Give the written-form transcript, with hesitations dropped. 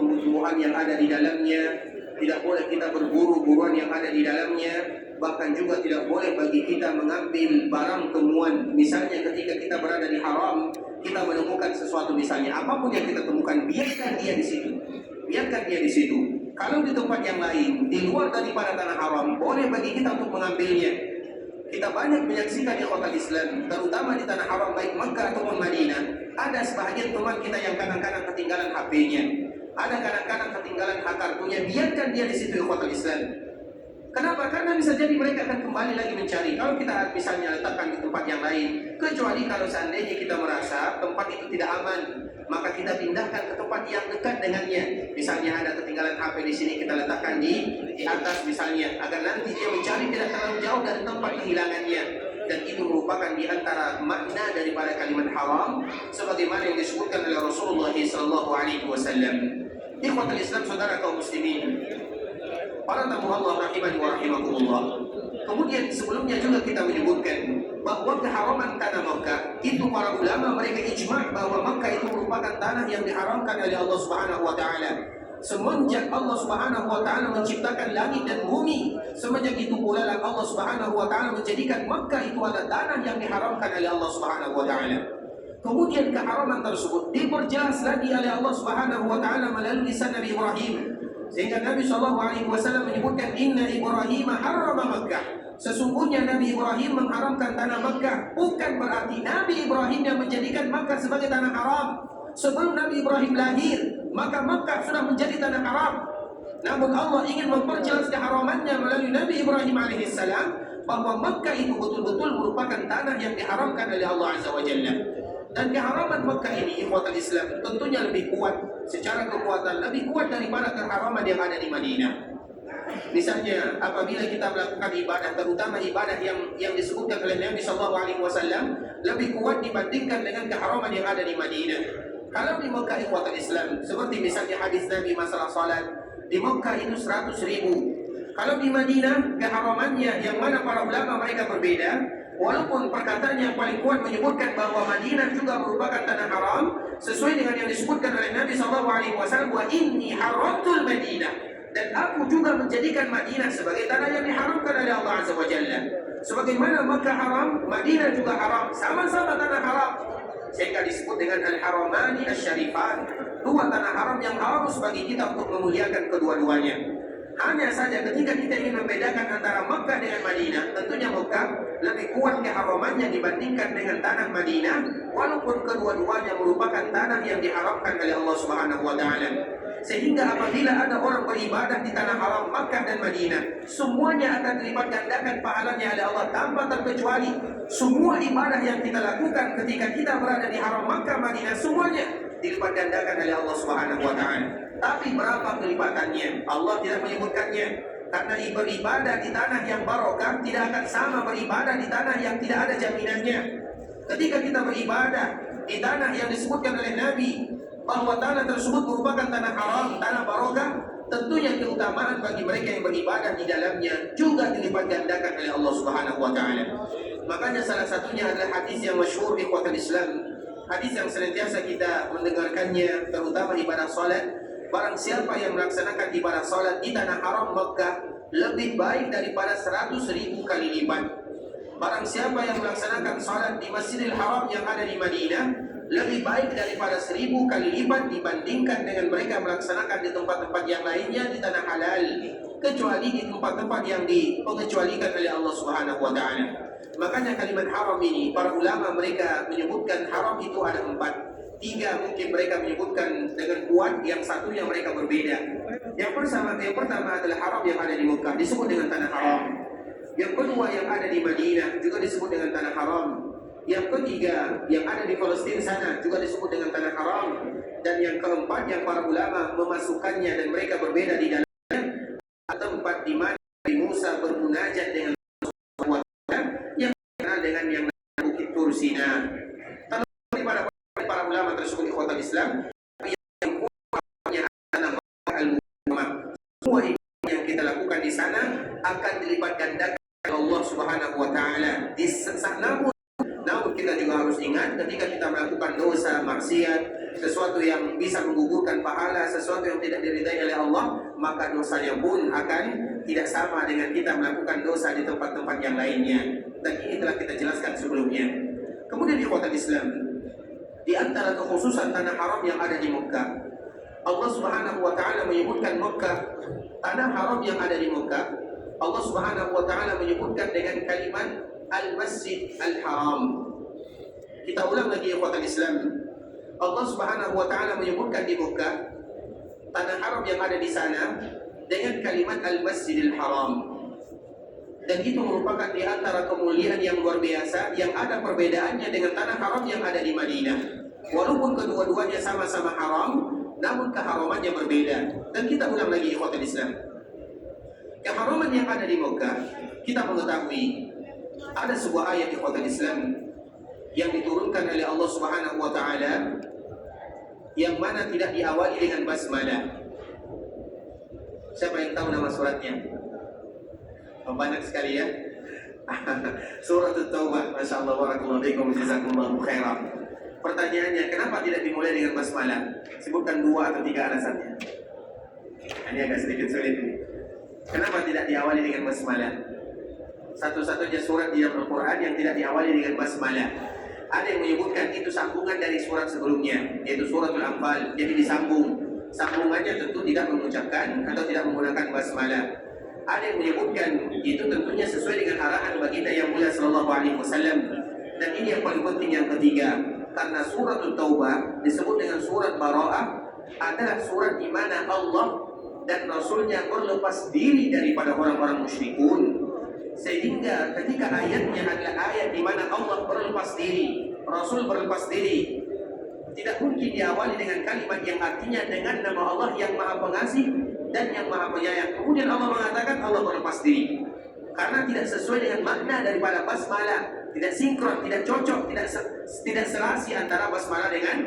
tumbuh-tumbuhan yang ada di dalamnya, tidak boleh kita berburu buruan yang ada di dalamnya, bahkan juga tidak boleh bagi kita mengambil barang temuan. Misalnya ketika kita berada di haram, kita menemukan sesuatu, misalnya apapun yang kita temukan, biarkan dia di situ, biarkan dia di situ. Kalau di tempat yang lain, di luar daripada tanah haram, boleh bagi kita untuk mengambilnya. Kita banyak menyaksikan di kota Islam, terutama di tanah haram baik Makkah ataupun Madinah, ada sebahagian teman kita yang kadang-kadang ketinggalan HP-nya, ada kadang-kadang ketinggalan hak kartunya. Biarkan dia di situ di kota Islam. Kenapa? Karena bisa jadi mereka akan kembali lagi mencari. Kalau kita misalnya letakkan di tempat yang lain, kecuali kalau seandainya kita merasa tempat itu tidak aman, maka kita pindahkan ke tempat yang dekat dengannya. Misalnya ada ketinggalan HP di sini, kita letakkan di atas misalnya, agar nanti dia mencari tidak terlalu jauh dari tempat kehilangannya. Dan itu merupakan di antara makna daripada kalimat haram, sebagaimana yang disebutkan oleh Rasulullah SAW. Ikhwatul Islam, saudara kaum muslimin, para tamu Allah rahimani wa rahimakumullah. Kemudian sebelumnya juga kita menyebutkan bahwa keharaman tanah Makkah itu para ulama mereka ijma' bahwa Makkah itu merupakan tanah yang diharamkan oleh Allah Subhanahu wa taala. Semenjak Allah Subhanahu wa taala menciptakan langit dan bumi, semenjak itu pula Allah Subhanahu wa taala menjadikan Makkah itu adalah tanah yang diharamkan oleh Allah Subhanahu wa taala. Kemudian keharaman tersebut diperjelas lagi oleh Allah Subhanahu wa taala melalui lisan Nabi Ibrahim. Sehingga Nabi SAW menyebutkan Inna Ibrahim harrama Makkah. Sesungguhnya Nabi Ibrahim mengharamkan tanah Makkah. Bukan berarti Nabi Ibrahim yang menjadikan Makkah sebagai tanah haram. Sebelum Nabi Ibrahim lahir, maka Makkah sudah menjadi tanah haram. Namun Allah ingin memperjelas keharamannya melalui Nabi Ibrahim alaihissalam, bahwa Makkah itu betul-betul merupakan tanah yang diharamkan oleh Allah Azza wa Jalla. Dan keharaman Makkah ini, ikhwatul Islam, tentunya lebih kuat secara kekuatan, lebih kuat daripada keharaman yang ada di Madinah. Misalnya apabila kita melakukan ibadah, terutama ibadah yang disebutkan oleh Nabi SAW, lebih kuat dibandingkan dengan keharaman yang ada di Madinah. Kalau di Makkah, ikhwatul Islam, seperti misalnya hadis Nabi masalah salat, di Makkah itu 100.000. Kalau di Madinah, keharamannya yang mana para ulama mereka berbeda. Walaupun perkataan yang paling kuat menyebutkan bahwa Madinah juga merupakan tanah haram, sesuai dengan yang disebutkan oleh Nabi SAW, wa inni haramtul Madinah, dan aku juga menjadikan Madinah sebagai tanah yang diharamkan oleh Allah Azza wa Jalla. Sebagaimana Makkah haram, Madinah juga haram, sama-sama tanah haram, sehingga disebut dengan al-haramani asy-syarifan, dua tanah haram yang harus bagi kita untuk memuliakan kedua-duanya. Hanya saja ketika kita ingin membedakan antara Makkah dengan Madinah, tentunya Makkah lebih kuat keharamannya dibandingkan dengan tanah Madinah, walaupun kedua-duanya merupakan tanah yang diharamkan oleh Allah Subhanahu wa taala. Sehingga apabila ada orang beribadah di tanah haram Makkah dan Madinah, semuanya akan dilipat gandakan pahalanya oleh Allah tanpa terkecuali. Semua ibadah yang kita lakukan ketika kita berada di haram Makkah Madinah, semuanya dilipat gandakan oleh Allah Subhanahu wa taala. Tapi berapa kelipatannya? Allah tidak menyebutkannya. Karena beribadah di tanah yang barokah tidak akan sama beribadah di tanah yang tidak ada jaminannya. Ketika kita beribadah di tanah yang disebutkan oleh Nabi bahwa tanah tersebut merupakan tanah haram, tanah barokah, tentunya keutamaan bagi mereka yang beribadah di dalamnya juga dilipat gandakan oleh Allah Subhanahu wa taala. Makanya salah satunya adalah hadis yang masyhur ikhwatul Islam, hadis yang senantiasa kita mendengarkannya, terutama ibadah salat. Barang siapa yang melaksanakan ibadah salat di tanah haram Makkah lebih baik daripada 100.000 kali lipat. Barang siapa yang melaksanakan salat di Masjidil Haram yang ada di Madinah lebih baik daripada 1.000 kali lipat dibandingkan dengan mereka melaksanakan di tempat-tempat yang lainnya di tanah halal, kecuali di tempat-tempat yang dipengecualikan oleh Allah Subhanahu wa taala. Makanya kalimat haram ini para ulama mereka menyebutkan haram itu ada 4. 3 mungkin mereka menyebutkan dengan kuat, yang satu yang mereka berbeda. Yang pertama adalah haram yang ada di Mekah disebut dengan tanah haram. Yang kedua yang ada di Madinah juga disebut dengan tanah haram. Yang ketiga yang ada di Palestina sana juga disebut dengan tanah haram. Dan yang keempat yang para ulama memasukkannya dan mereka berbeda di dalamnya, tempat di mana Musa bermunajat dengan Allah yang dikenal dengan yang Bukit Tur Sina. Para ulama tersebut ikhwatul Islam, yang kuatnya tanah al-mukarramah, semua yang kita lakukan di sana akan dilipat gandakan Allah Subhanahu wa taala. Namun kita juga harus ingat ketika kita melakukan dosa maksiat, sesuatu yang bisa menggugurkan pahala, sesuatu yang tidak diridai oleh Allah, maka dosanya pun akan tidak sama dengan kita melakukan dosa di tempat-tempat yang lainnya. Dan ini telah kita jelaskan sebelumnya. Kemudian di kota Islam, di antara kekhususan tanah haram yang ada di Mekah, Allah Subhanahu wa taala menyebutkan Mekah, tanah haram yang ada di Mekah, Allah Subhanahu wa taala menyebutkan dengan kalimat Al-Masjid Al-Haram. Kita ulang lagi ya kota Islam. Allah Subhanahu wa taala menyebutkan di Mekah tanah haram yang ada di sana dengan kalimat Al-Masjidil Haram. Dan itu merupakan di antara kemuliaan yang luar biasa yang ada perbedaannya dengan tanah haram yang ada di Madinah. Walaupun kedua-duanya sama-sama haram, namun keharamannya berbeda. Dan kita ulang lagi ikhwatul Islam. Keharaman yang ada di Mekah, kita mengetahui ada sebuah ayat ikhwatul Islam yang diturunkan oleh Allah Subhanahu wa taala yang mana tidak diawali dengan basmalah. Siapa yang tahu nama suratnya? Banyak sekali ya. Surat At-Taubah. Masya Allah, barakallahu fiikum, jazakumullahu khairan. Pertanyaannya, kenapa tidak dimulai dengan basmalah? Sebutkan 2 atau 3 alasannya. Ini agak sedikit sulit. Kenapa tidak diawali dengan basmalah? Satu-satunya surat di dalam Al-Quran yang tidak diawali dengan basmalah. Ada yang menyebutkan itu sambungan dari surat sebelumnya, yaitu suratul Anfal. Jadi disambung. Sambungannya tentu tidak mengucapkan atau tidak menggunakan basmalah. Ada yang menyebutkan itu tentunya sesuai dengan arahan baginda yang mulia sallallahu alaihi wasallam. Dan ini yang paling penting yang ketiga, karena suratul Taubah disebut dengan surat Bara'ah adalah surat di mana Allah dan Rasulnya berlepas diri daripada orang-orang musyrikun. Sehingga ketika ayatnya adalah ayat di mana Allah berlepas diri, Rasul berlepas diri, tidak mungkin diawali dengan kalimat yang artinya dengan nama Allah yang Maha Pengasih dan yang Maha Penyayang. Kemudian Allah mengatakan Allah berlepas diri, karena tidak sesuai dengan makna daripada basmalah, tidak sinkron, tidak cocok, tidak selasi antara basmalah dengan